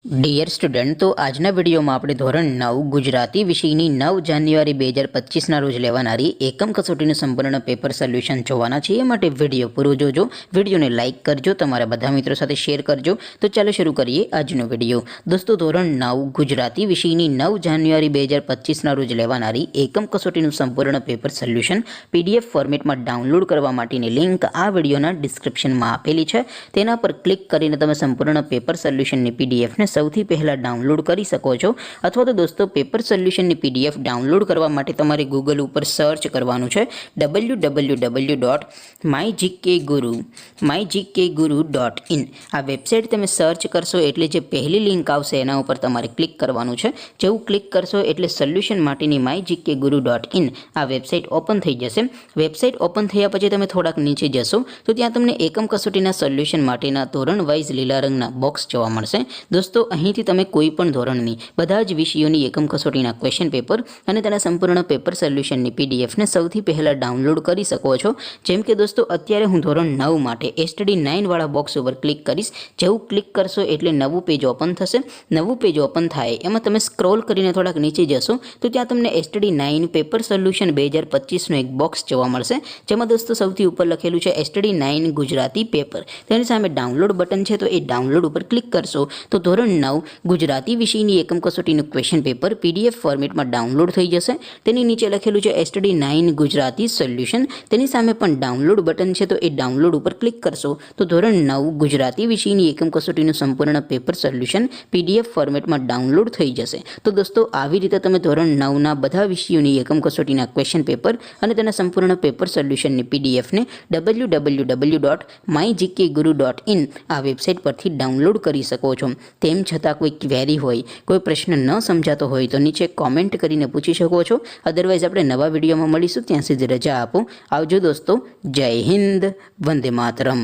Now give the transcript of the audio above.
Dear student, તો આજના વિડીયોમાં આપણે ધોરણ 9 ગુજરાતી વિષયની 9 જાન્યુઆરી 2025ના રોજ લેવાનારી એકમ કસોટીનું સંપૂર્ણ પેપર સોલ્યુશન જોવાના છે। એ માટે વિડીયો પૂરો જોજો, વિડીયોને લાઇક કરજો, તમારા બધા મિત્રો સાથે શેર કરજો। તો ચાલો શરૂ કરીએ આજનો વિડીયો। દોસ્તો, ધોરણ 9 ગુજરાતી વિષયની 9 જાન્યુઆરી 2025ના રોજ લેવાનારી એકમ કસોટીનું સંપૂર્ણ પેપર સોલ્યુશન PDF ફોર્મેટમાં ડાઉનલોડ કરવા માટેની લિંક આ વિડીયોના ડિસ્ક્રિપ્શનમાં આપેલી છે। તેના પર ક્લિક કરીને તમે સંપૂર્ણ પેપર સોલ્યુશનની PDFને સૌથી પહેલા ડાઉનલોડ કરી શકો છો। અથવા તો દોસ્તો, પેપર સોલ્યુશનની PDF ડાઉનલોડ કરવા માટે તમારે ગૂગલ ઉપર સર્ચ કરવાનું છે www.mygkguru.in। આ વેબસાઇટ તમે સર્ચ કરશો એટલે જે પહેલી લિંક આવશે એના ઉપર તમારે ક્લિક કરવાનું છે। જેવું ક્લિક કરશો એટલે સોલ્યુશન માટેની mygkguru.in આ વેબસાઇટ ઓપન થઈ જશે। વેબસાઇટ ઓપન થયા પછી તમે થોડાક નીચે જશો તો ત્યાં તમને એકમ કસોટીના સોલ્યુશન માટેના ધોરણ વાઇઝ લીલા રંગના બોક્સ જોવા મળશે। દોસ્તો, અહીંથી તમે કોઈ પણ ધોરણની બધા જ વિષયોની એકમ કસોટીના ક્વેશ્ચન પેપર અને તેના સંપૂર્ણ પેપર સોલ્યુશનની PDFને સૌથી પહેલાં ડાઉનલોડ કરી શકો છો। જેમ કે દોસ્તો, અત્યારે હું ધોરણ 9 માટે STD 9 વાળા બોક્સ ઉપર ક્લિક કરીશ। જેવું ક્લિક કરશો એટલે નવું પેજ ઓપન થશે। નવું પેજ ઓપન થાય એમાં તમે સ્ક્રોલ કરીને થોડાક નીચે જશો તો ત્યાં તમને STD 9 પેપર સોલ્યુશન 2025નું એક બોક્સ જોવા મળશે, જેમાં દોસ્તો સૌથી ઉપર લખેલું છે STD 9 ગુજરાતી પેપર। તેની સામે ડાઉનલોડ બટન છે, તો એ ડાઉનલોડ ઉપર ક્લિક કરશો તો ધોરણ 9 ગુજરાતી વિષયની એકમ કસોટીનું ક્વેશ્ચન પેપર PDF ફોર્મેટમાં ડાઉનલોડ થઈ જશે। તેની નીચે લખેલું છે STD 9 ગુજરાતી સોલ્યુશન, તેની સામે પણ ડાઉનલોડ બટન છે, તો એ ડાઉનલોડ ઉપર ક્લિક કરશો તો ધોરણ 9 ગુજરાતી વિષયની એકમ કસોટીનું સંપૂર્ણ પેપર સોલ્યુશન PDF ફોર્મેટમાં ડાઉનલોડ થઈ જશે। તો દોસ્તો, આવી રીતે તમે ધોરણ 9ના બધા વિષયોની એકમ કસોટીના ક્વેશ્ચન પેપર અને તેના સંપૂર્ણ પેપર સોલ્યુશનની PDFને www.mygkguru.in આ વેબસાઇટ પરથી ડાઉનલોડ કરી શકો છો। તેમ છતાં કોઈ ક્વેરી હોય, કોઈ પ્રશ્ન ન સમજાતો હોય તો નીચે કોમેન્ટ કરીને પૂછી શકો છો। અદરવાઇઝ આપણે નવા વિડીયોમાં મળીશું, ત્યાં સુધી રજા આપો। આવજો દોસ્તો, જય હિન્દ, વંદે માતરમ।